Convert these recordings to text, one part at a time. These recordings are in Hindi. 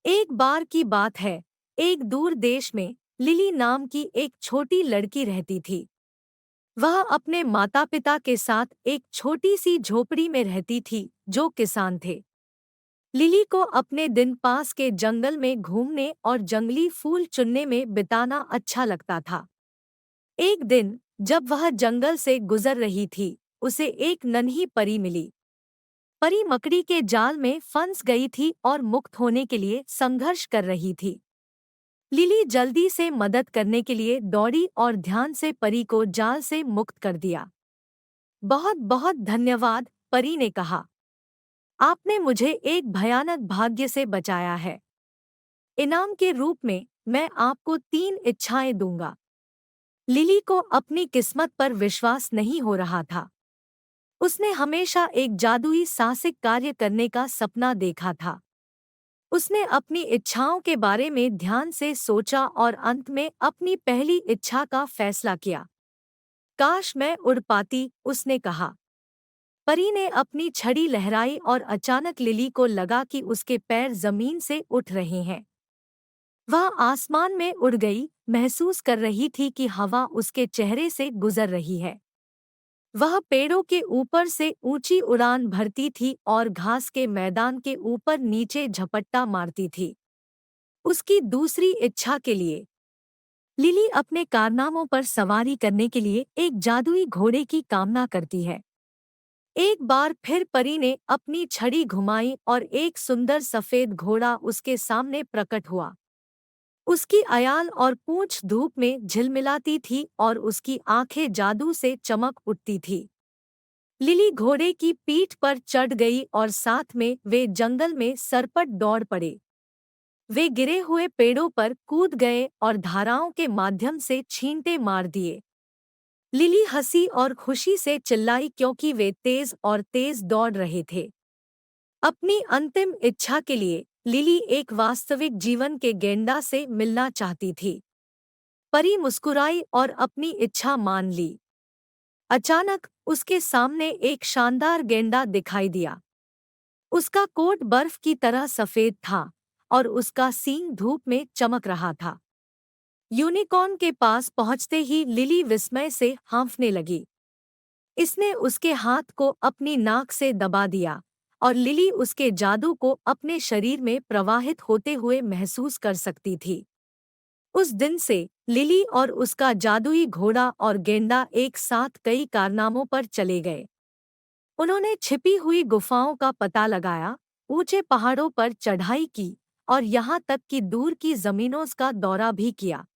एक बार की बात है, एक दूर देश में लिली नाम की एक छोटी लड़की रहती थी। वह अपने माता-पिता के साथ एक छोटी सी झोपड़ी में रहती थी, जो किसान थे। लिली को अपने दिन पास के जंगल में घूमने और जंगली फूल चुनने में बिताना अच्छा लगता था। एक दिन, जब वह जंगल से गुजर रही थी, उसे एक नन्ही परी मिली। परी मकड़ी के जाल में फंस गई थी और मुक्त होने के लिए संघर्ष कर रही थी। लिली जल्दी से मदद करने के लिए दौड़ी और ध्यान से परी को जाल से मुक्त कर दिया। बहुत बहुत धन्यवाद, परी ने कहा। आपने मुझे एक भयानक भाग्य से बचाया है। इनाम के रूप में मैं आपको 3 इच्छाएं दूंगा। लिली को अपनी किस्मत पर विश्वास नहीं हो रहा था। उसने हमेशा एक जादुई साहसिक कार्य करने का सपना देखा था। उसने अपनी इच्छाओं के बारे में ध्यान से सोचा और अंत में अपनी पहली इच्छा का फैसला किया। काश मैं उड़ पाती, उसने कहा। परी ने अपनी छड़ी लहराई और अचानक लिली को लगा कि उसके पैर जमीन से उठ रहे हैं। वह आसमान में उड़ गई, महसूस कर रही थी कि हवा उसके चेहरे से गुजर रही है। वह पेड़ों के ऊपर से ऊंची उड़ान भरती थी और घास के मैदान के ऊपर नीचे झपट्टा मारती थी। उसकी दूसरी इच्छा के लिए लिली अपने कारनामों पर सवारी करने के लिए एक जादुई घोड़े की कामना करती है। एक बार फिर परी ने अपनी छड़ी घुमाई और एक सुंदर सफेद घोड़ा उसके सामने प्रकट हुआ। उसकी आयाल और पूंछ धूप में झिलमिलाती थी और उसकी आंखें जादू से चमक उठती थी। लिली घोड़े की पीठ पर चढ़ गई और साथ में वे जंगल में सरपट दौड़ पड़े। वे गिरे हुए पेड़ों पर कूद गए और धाराओं के माध्यम से छींटे मार दिए। लिली हंसी और खुशी से चिल्लाई क्योंकि वे तेज दौड़ रहे थे। अपनी अंतिम इच्छा के लिए लिली एक वास्तविक जीवन के गेंडा से मिलना चाहती थी। परी मुस्कुराई और अपनी इच्छा मान ली। अचानक उसके सामने एक शानदार गेंडा दिखाई दिया। उसका कोट बर्फ की तरह सफेद था और उसका सींग धूप में चमक रहा था। यूनिकॉर्न के पास पहुंचते ही लिली विस्मय से हाँफने लगी। इसने उसके हाथ को अपनी नाक से दबा दिया और लिली उसके जादू को अपने शरीर में प्रवाहित होते हुए महसूस कर सकती थी। उस दिन से लिली और उसका जादुई घोड़ा और गेंडा एक साथ कई कारनामों पर चले गए। उन्होंने छिपी हुई गुफाओं का पता लगाया, ऊंचे पहाड़ों पर चढ़ाई की और यहाँ तक कि दूर की जमीनों का दौरा भी किया।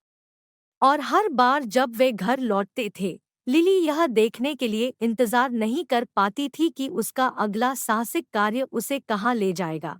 और हर बार जब वे घर लौटते थे, लिली यह देखने के लिए इंतजार नहीं कर पाती थी कि उसका अगला साहसिक कार्य उसे कहाँ ले जाएगा।